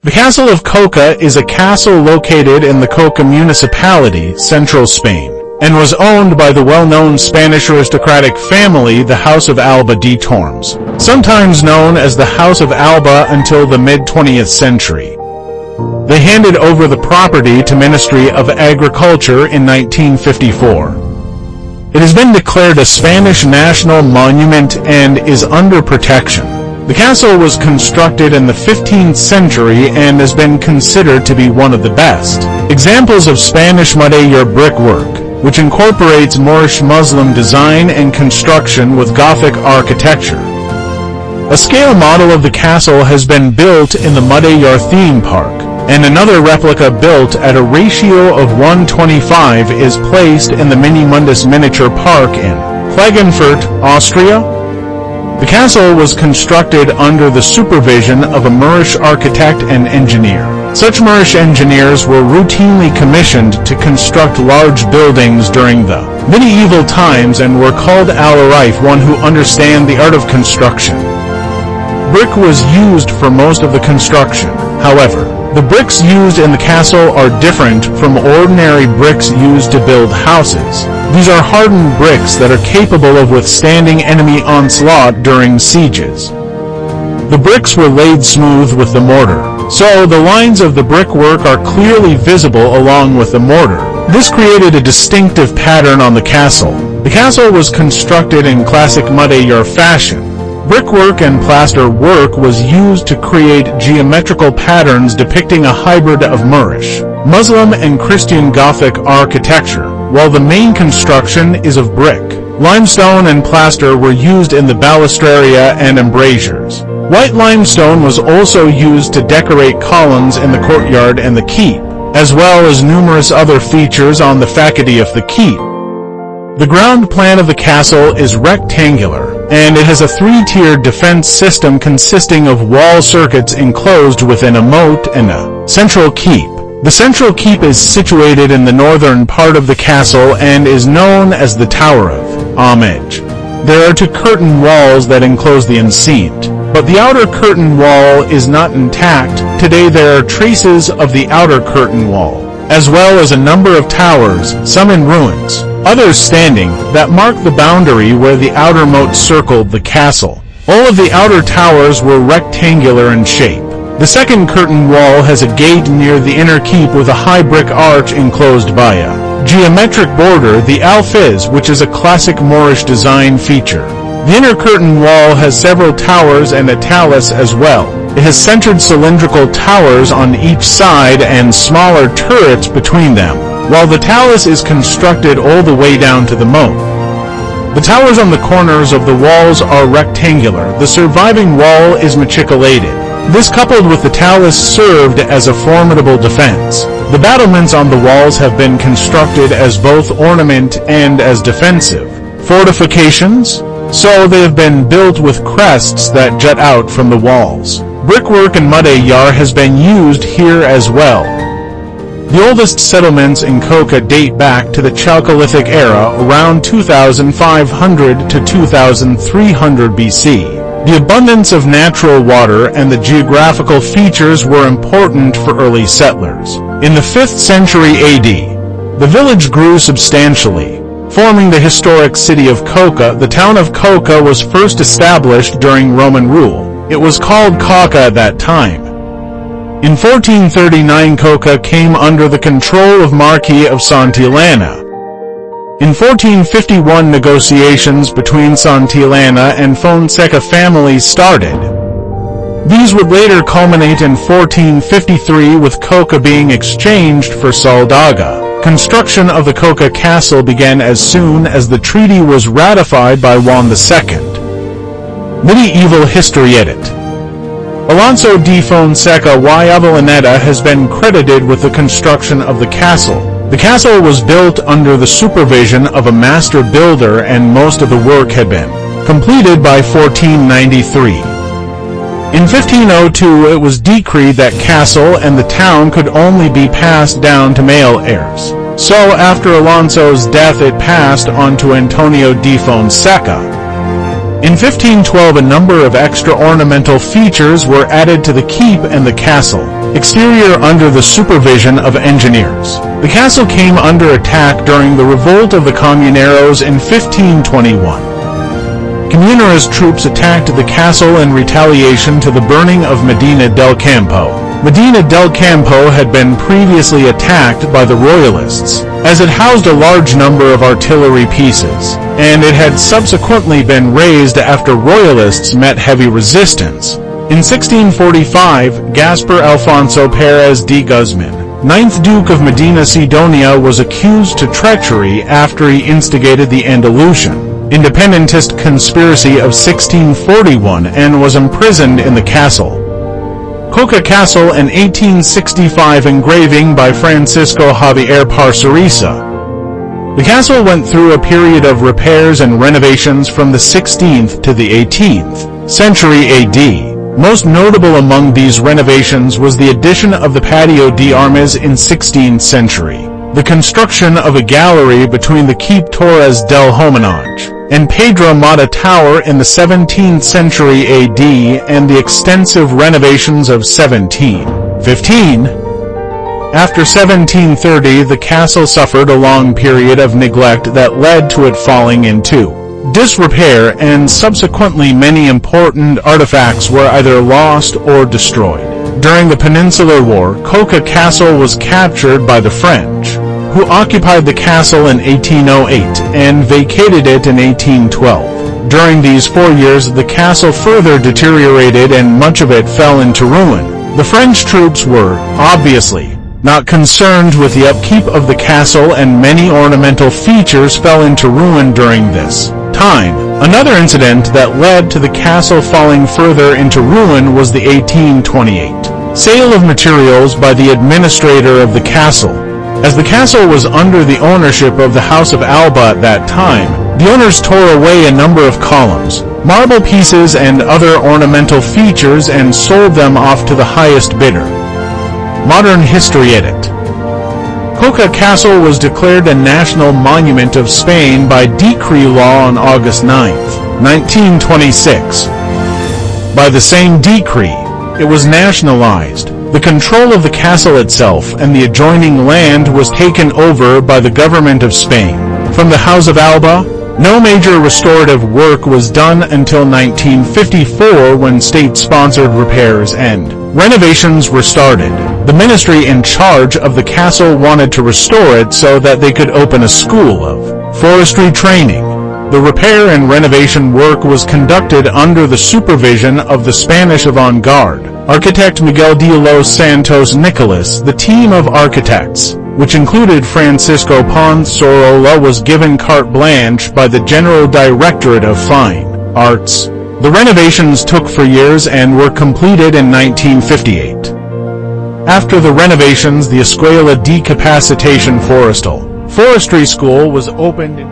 The Castle of Coca is a castle located in the Coca municipality, central Spain, and was owned by the well-known Spanish aristocratic family, the House of Alba de Tormes, sometimes known as the House of Alba until the mid-20th century. They handed over the property to Ministry of Agriculture in 1954. It has been declared a Spanish national monument and is under protection. The castle was constructed in the 15th century and has been considered to be one of the best examples of Spanish mudéjar brickwork, which incorporates Moorish Muslim design and construction with Gothic architecture. A scale model of the castle has been built in the Mudéjar theme park, and another replica built at a ratio of 1:25 is placed in the Minimundus Miniature Park in Klagenfurt, Austria. The castle was constructed under the supervision of a Moorish architect and engineer. Such Moorish engineers were routinely commissioned to construct large buildings during the medieval times and were called al-arif, one who understand the art of construction. Brick was used for most of the construction. However, the bricks used in the castle are different from ordinary bricks used to build houses. These are hardened bricks that are capable of withstanding enemy onslaught during sieges. The bricks were laid smooth with the mortar, so the lines of the brickwork are clearly visible along with the mortar. This created a distinctive pattern on the castle. The castle was constructed in classic Mudéjar fashion. Brickwork and plaster work was used to create geometrical patterns depicting a hybrid of Moorish, Muslim and Christian Gothic architecture, while the main construction is of brick. Limestone and plaster were used in the balustraria and embrasures. White limestone was also used to decorate columns in the courtyard and the keep, as well as numerous other features on the facade of the keep. The ground plan of the castle is rectangular, and it has a three-tiered defense system consisting of wall circuits enclosed within a moat and a central keep. The central keep is situated in the northern part of the castle and is known as the Tower of Homage. There are two curtain walls that enclose the enceinte, but the outer curtain wall is not intact. Today there are traces of the outer curtain wall, as well as a number of towers, some in ruins, others standing, that mark the boundary where the outer moat circled the castle. All of the outer towers were rectangular in shape. The second curtain wall has a gate near the inner keep with a high brick arch enclosed by a geometric border, the alfiz, which is a classic Moorish design feature. The inner curtain wall has several towers and a talus as well. It has centered cylindrical towers on each side and smaller turrets between them, while the talus is constructed all the way down to the moat. The towers on the corners of the walls are rectangular. The surviving wall is machicolated. This, coupled with the talus, served as a formidable defense. The battlements on the walls have been constructed as both ornament and as defensive fortifications, so they have been built with crests that jut out from the walls. Brickwork and mudéjar has been used here as well. The oldest settlements in Coca date back to the Chalcolithic era, around 2500 to 2300 BC. The abundance of natural water and the geographical features were important for early settlers. In the 5th century AD, the village grew substantially, forming the historic city of Coca. The town of Coca was first established during Roman rule. It was called Coca at that time. In 1439 Coca came under the control of Marquis of Santillana. In 1451 negotiations between Santillana and Fonseca families started. These would later culminate in 1453 with Coca being exchanged for Saldaga. Construction of the Coca castle began as soon as the treaty was ratified by Juan II. Medieval History Edit. Alonso de Fonseca y Avellaneda has been credited with the construction of the castle. The castle was built under the supervision of a master builder, and most of the work had been completed by 1493. In 1502 it was decreed that castle and the town could only be passed down to male heirs. So after Alonso's death it passed on to Antonio de Fonseca. In 1512 a number of extra ornamental features were added to the keep and the castle exterior under the supervision of engineers. The castle came under attack during the revolt of the Comuneros in 1521. Comunera's troops attacked the castle in retaliation to the burning of Medina del Campo. Medina del Campo had been previously attacked by the Royalists, as it housed a large number of artillery pieces, and it had subsequently been razed after Royalists met heavy resistance. In 1645, Gaspar Alfonso Pérez de Guzmán, 9th Duke of Medina Sidonia, was accused to treachery after he instigated the Andalusian independentist conspiracy of 1641 and was imprisoned in the castle. Coca Castle, an 1865 engraving by Francisco Javier Parcerisa. The castle went through a period of repairs and renovations from the 16th to the 18th century AD. Most notable among these renovations was the addition of the Patio de Armas in 16th century, the construction of a gallery between the Keep Torres del Homenage and Pedro Mata Tower in the 17th century AD, and the extensive renovations of 1715. After 1730, the castle suffered a long period of neglect that led to it falling into disrepair, and subsequently many important artifacts were either lost or destroyed. During the Peninsular War, Coca Castle was captured by the French, who occupied the castle in 1808 and vacated it in 1812. During these 4 years, the castle further deteriorated and much of it fell into ruin. The French troops were, obviously, not concerned with the upkeep of the castle, and many ornamental features fell into ruin during this time. Another incident that led to the castle falling further into ruin was the 1828 sale of materials by the administrator of the castle. As the castle was under the ownership of the House of Alba at that time, the owners tore away a number of columns, marble pieces and other ornamental features and sold them off to the highest bidder. Modern history edit. Coca Castle was declared a National Monument of Spain by decree law on August 9, 1926. By the same decree, it was nationalized. The control of the castle itself and the adjoining land was taken over by the government of Spain. From the House of Alba, no major restorative work was done until 1954, when state-sponsored repairs and renovations were started. The ministry in charge of the castle wanted to restore it so that they could open a school of forestry training. The repair and renovation work was conducted under the supervision of the Spanish avant-garde architect Miguel de los Santos Nicolas. The team of architects, which included Francisco Ponce Sorolla, was given carte blanche by the General Directorate of Fine Arts. The renovations took 4 years and were completed in 1958. After the renovations, the Escuela de Capacitación Forestal Forestry School was opened in